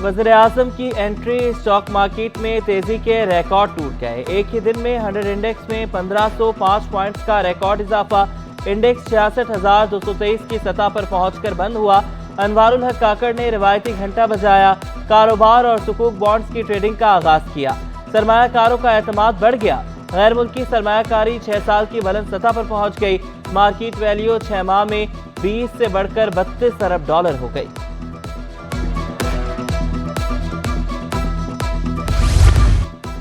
वज़ीर आज़म की entry, stock market में तेजी के रिकॉर्ड टूट गए। एक ही दिन में 100 इंडेक्स में 1505 पॉइंट्स का रिकॉर्ड इजाफा। इंडेक्स 66,223 की सतह पर पहुंचकर बंद हुआ। अनवारुल हक काकड़ ने रिवायती घंटा बजाया। कारोबार और सुकूक बॉन्ड्स की ट्रेडिंग का आगाज किया। सरमायाकारों का एतमाद बढ़ गया। गैर मुल्की सरमायाकारी 6 साल की बुलंद सतह पर पहुंच गई। मार्केट वैल्यू 6 माह में 20 से बढ़कर 32 अरब डॉलर हो गई।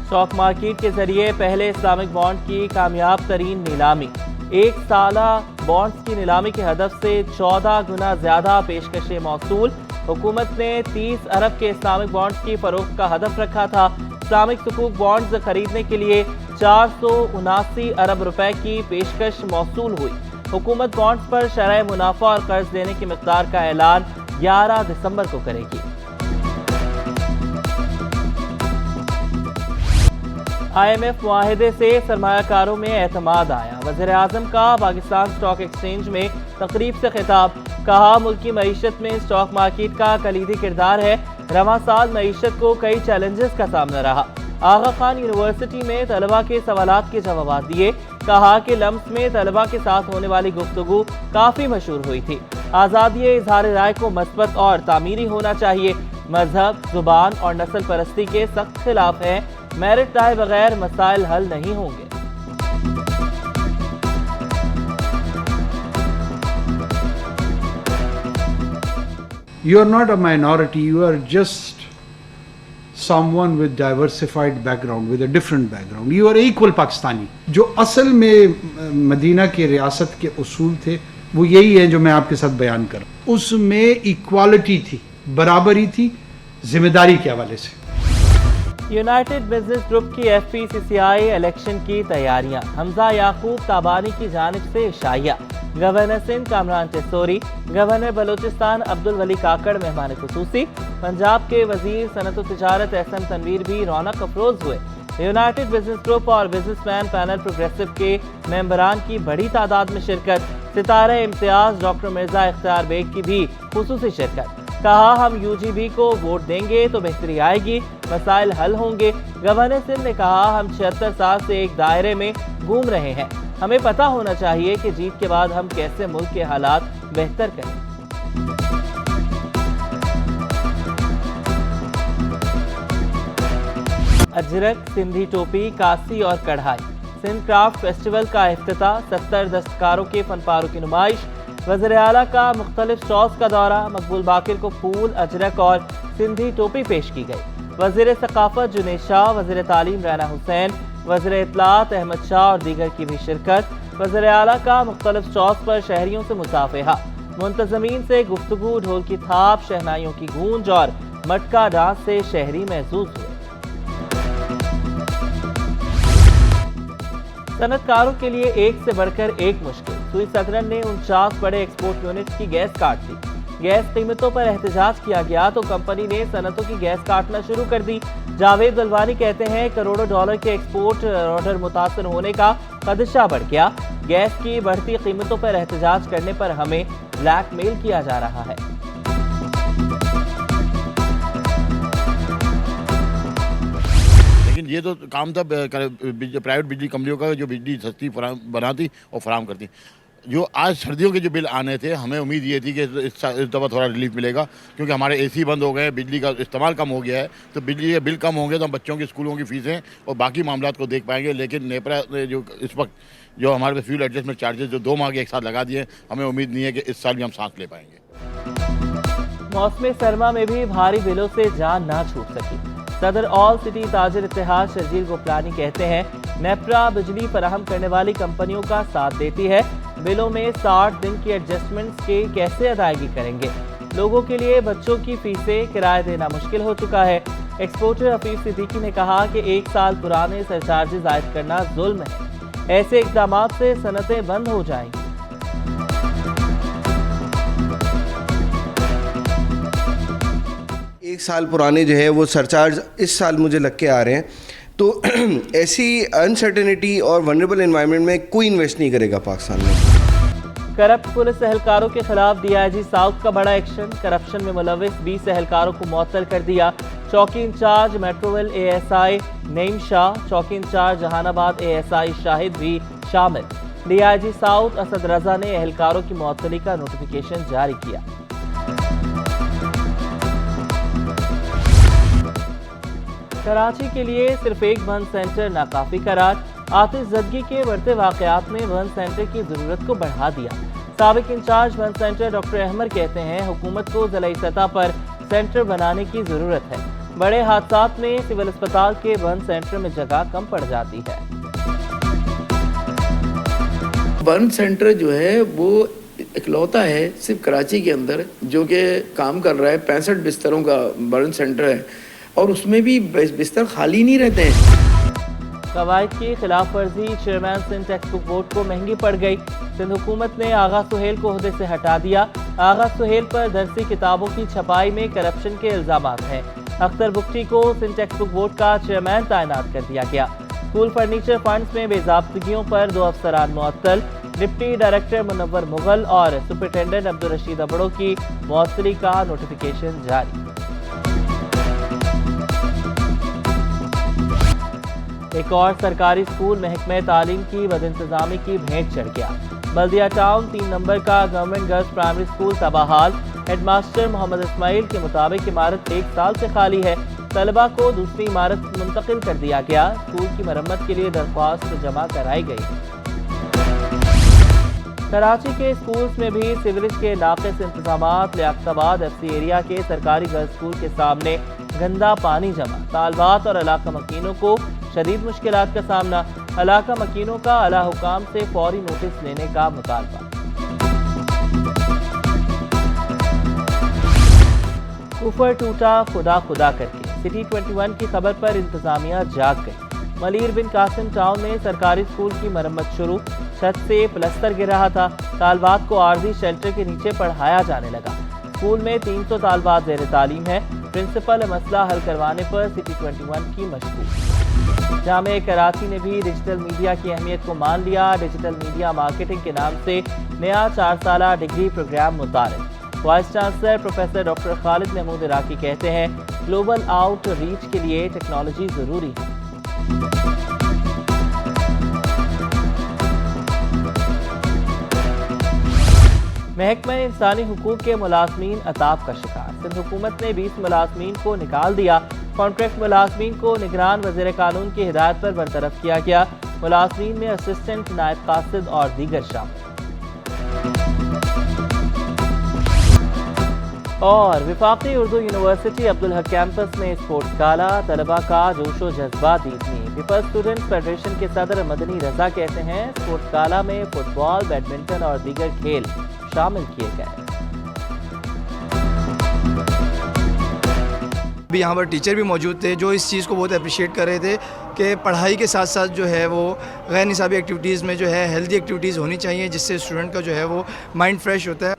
स्टॉक मार्केट के जरिए पहले इस्लामिक बॉन्ड की कामयाब तरीन नीलामी। एक साला बॉन्ड्स की नीलामी के हदफ से 14 गुना ज्यादा पेशकशें मौसूल। हुकूमत ने 30 अरब के इस्लामिक बॉन्ड्स की फरोख्त का हदफ रखा था। इस्लामिक सुकूक बॉन्ड्स खरीदने के लिए 479 अरब रुपए की पेशकश मौसूल हुई। हुकूमत बॉन्ड्स पर शरह मुनाफा और कर्ज देने की मिकदार का ऐलान 11 दिसंबर को करेगी। IMF मुआहिदे से सरमायाकारों में एतमाद आया। वज़ीर आज़म का पाकिस्तान स्टॉक एक्सचेंज में तकरीब से खिताब। कहा, मुल्की मईशत में स्टॉक मार्केट का कलीदी किरदार है। रवां साल मईशत को कई चैलेंजेस का सामना रहा। आगा खान यूनिवर्सिटी में तलबा के सवालात के जवाब दिए। कहा कि लम्स में तलबा के साथ होने वाली गुफ्तगू काफी मशहूर हुई थी। आज़ादी इजहार राय को मस्बत और तामीरी होना चाहिए। मजहब, जुबान और नस्ल परस्ती के सख्त खिलाफ हैं। मेरिट लाए बगैर मसाइल हल नहीं होंगे। You are not a minority, you are just someone with diversified background, with a different background. You are equal Pakistani. जो असल में मदीना के रियासत के उसूल थे वो यही है जो मैं आपके साथ बयान कर रहा हूँ। उसमें इक्वालिटी थी, बराबरी थी, जिम्मेदारी के हवाले से। यूनाइटेड बिजनेस ग्रुप की FPCCI इलेक्शन की तैयारियां। हमजा याकूब ताबानी की जानिब से इशाइया। गवर्नर सिंध कामरान टेसोरी, गवर्नर बलोचिस्तान अब्दुल वली काकड़ मेहमान खुसूसी। पंजाब के वजीर सनत व तिजारत SM तनवीर भी रौनक अफरोज हुए। यूनाइटेड बिजनेस ग्रुप और बिजनेसमैन पैनल प्रोग्रेसिव के मेंबरान की बड़ी तादाद में शिरकत। सितारे इम्तियाज डॉक्टर मिर्जा इख्तियार बेग की भी खुसूसी शिरकत। कहा, हम UGB को वोट देंगे तो बेहतरी आएगी, मसाइल हल होंगे। गवर्नर सिंध ने कहा, हम 76 साल से एक दायरे में घूम रहे हैं। हमें पता होना चाहिए कि जीत के बाद हम कैसे मुल्क के हालात बेहतर करें। अजरक, सिंधी टोपी, कासी और कढ़ाई। सिंध क्राफ्ट फेस्टिवल का इफ्तिताह। 70 दस्तकारों के फनपारों की नुमाइश। वज़ीर आला का मुख्तलिफ स्टॉल्स का दौरा। मकबूल बाकिर को फूल, अजरक और सिंधी टोपी पेश की गई। वज़ीर सकाफत जुनेद शाह, वज़ीर तालीम रैना हुसैन, वज़ीर इत्तलात अहमद शाह और दीगर की भी शिरकत। वज़ीर आला का मुख्तलिफ स्टॉल्स पर शहरियों से मुसाफिहा। मुंतज़मीन से गुफ्तगू, ढोल की थाप, शहनाइयों की गूंज और मटका डांस से शहरी महसूस हुए। सनतकारों के लिए एक से बढ़कर एक मुश्किल। सुई सदरन ने 49 बड़े एक्सपोर्ट यूनिट की गैस काट दी। गैस कीमतों पर एहतजाज किया गया तो कंपनी ने सनतों की गैस काटना शुरू कर दी। जावेद अल्वानी कहते हैं, करोड़ों डॉलर के एक्सपोर्ट ऑर्डर मुतासर होने का खदशा बढ़ गया। गैस की बढ़ती कीमतों पर एहतजाज करने पर हमें ब्लैकमेल किया जा रहा है। लेकिन ये तो काम था प्राइवेट बिजली कंपनियों का जो बिजली सस्ती बनाती और फराहम करती। जो आज सर्दियों के जो बिल आने थे, हमें उम्मीद ये थी कि इस दफ़ा थोड़ा रिलीफ मिलेगा, क्योंकि हमारे AC बंद हो गए, बिजली का इस्तेमाल कम हो गया है। तो बिजली के बिल कम होंगे तो हम बच्चों की स्कूलों की फ़ीसें और बाकी मामलात को देख पाएंगे। लेकिन नेपरा ने जो इस वक्त जो हमारे पे फ्यूल एडजस्टमेंट चार्जेस जो 2 माह के एक साथ लगा दिए, हमें उम्मीद नहीं है कि इस साल भी हम सांस ले पाएंगे। मौसम सरमा में भी भारी बिलों से जान ना छूट सकी। सदर ऑल सिटी ताजिर इत्तेहाद शर्जील गोपलानी कहते हैं, नेपरा बिजली फराहम करने वाली कंपनियों का साथ देती है। बिलों में 60 दिन की एडजस्टमेंट्स के कैसे अदायगी करेंगे। लोगों के लिए बच्चों की फीसें, किराया देना मुश्किल हो चुका है। एक्सपोर्टर हफीज सिद्दीकी ने कहा कि 1 साल पुराने सरचार्जेस आयद करना जुल्म है। ऐसे इक़दाम से सनतें बंद हो जाएंगी। एक साल पुराने जो है वो सरचार्ज इस साल मुझे लग के आ रहे हैं। तो ऐसी अनसर्टेनिटी और वनरेबल एनवायरनमेंट में कोई इन्वेस्ट नहीं करेगा पाकिस्तान में। करप्ट पुलिस एहलकारों के खिलाफ डीआईजी साउथ का बड़ा एक्शन। करप्शन में मुलविस 20 एहलकारों को मुअत्तल कर दिया। चौकी इंचार्ज मेट्रोवेल एएसआई नईम शाह, चौकी इंचार्ज जहानाबाद एएसआई शाहिद भी शामिल। डीआईजी साउथ असद रजा ने एहलकारों की मुअत्तली का नोटिफिकेशन जारी किया। कराची के लिए सिर्फ एक वन सेंटर नाकाफी करार। आतिश जदगी के बढ़ते वाकयात में वन सेंटर की जरूरत को बढ़ा दिया। साबिक incharge one centre doctor Ahmad कहते हैं हुकूमत को ज़िलाई सतह पर सेंटर बनाने की जरूरत है। बड़े हादसात में सिविल अस्पताल के वन सेंटर में जगह कम पड़ जाती है। वन सेंटर जो है वो इकलौता है सिर्फ कराची के अंदर जो कि काम कर रहा है। 65 बिस्तरों का वन सेंटर है और उसमें भी बिस्तर खाली नहीं रहते हैं। कवायद की खिलाफ वर्जी chairman Sindh textbook board को महंगी पड़ गई। सिंध हुकूमत ने आगा सुहेल को ओहदे से हटा दिया। आगा सुहेल पर दरसी किताबों की छपाई में करप्शन के इल्जामात हैं। अख्तर बुख्ती को सिंध टेक्स्ट बुक बोर्ड का चेयरमैन तैनात कर दिया गया। स्कूल फर्नीचर फंड्स में बेजाब्तगियों पर 2 अफसरान मुअत्तल। डिप्टी डायरेक्टर मुनव्वर मुगल और सुपरिटेंडेंट अब्दुल रशीद अबड़ो की मुअत्तली का नोटिफिकेशन जारी। एक और सरकारी स्कूल महकमे तालीम की बदइंतजामी की भेंट चढ़ गया। बल्दिया टाउन 3 नंबर का गवर्नमेंट गर्ल्स प्राइमरी स्कूल तबाहाल। हेडमास्टर मोहम्मद इस्माइल के मुताबिक इमारत 1 साल से खाली है। तलबा को दूसरी इमारत मुंतकिल कर दिया गया। स्कूल की मरम्मत के लिए दरख्वास्त जमा कराई गई। कराची के स्कूल्स में भी सिवरेज के नाक़िस इंतजामात। लियाकताबाद एफसी एरिया के सरकारी गर्ल्स स्कूल के सामने गंदा पानी जमा। तालबात और इलाका मकीनों को शदीद मुश्किलात का सामना। इलाका मकीनों का आला हुकाम से फौरी नोटिस लेने का मुतालबा। कुफर टूटा खुदा खुदा करके। सिटी 21 की खबर पर इंतजामिया जाग गई। मलीर बिन कासिम टाउन में सरकारी स्कूल की मरम्मत शुरू। छत से प्लस्तर गिर रहा था। तालबात को आर्जी शेल्टर के नीचे पढ़ाया जाने लगा। स्कूल में 300 तालबात ज़ेर तालीम है। प्रिंसिपल मसला हल करवाने पर सिटी 21 की मशगूल। जामे कराची ने भी डिजिटल मीडिया की अहमियत को मान लिया। डिजिटल मीडिया मार्केटिंग के नाम से नया 4 साला डिग्री प्रोग्राम मुतारिफ। Vice chancellor professor doctor Khalid Mahmood Iraqi कहते हैं ग्लोबल आउट रीच के लिए टेक्नोलॉजी ज़रूरी है। महकमा इंसानी हुकूक के मुलाजमीन अताब का शिकार। सिंध हुकूमत ने 20 मुलाजमीन को निकाल दिया। कॉन्ट्रैक्ट मुलाजमीन को निगरान वज़ीर कानून की हिदायत पर बरतरफ किया गया। मुलाजमीन में असिस्टेंट नायब कासिद और दीगर शामिल। और वफाकी उर्दू यूनिवर्सिटी अब्दुल हक कैंपस में स्पोर्ट्स गाला। तलबा का जोशो जज्बा दीदनी। पीपल्स स्टूडेंट्स फेडरेशन के सदर मदनी रजा कहते हैं स्पोर्ट्स गाला में फुटबॉल, बैडमिंटन और दीगर खेल शामिल किए गए। भी यहाँ पर टीचर भी मौजूद थे जो इस चीज़ को बहुत अप्रिशिएट कर रहे थे कि पढ़ाई के साथ साथ जो है वो गैर निसाबी एक्टिविटीज़ में जो है हेल्दी एक्टिविटीज़ होनी चाहिए जिससे स्टूडेंट का जो है वो माइंड फ्रेश होता है।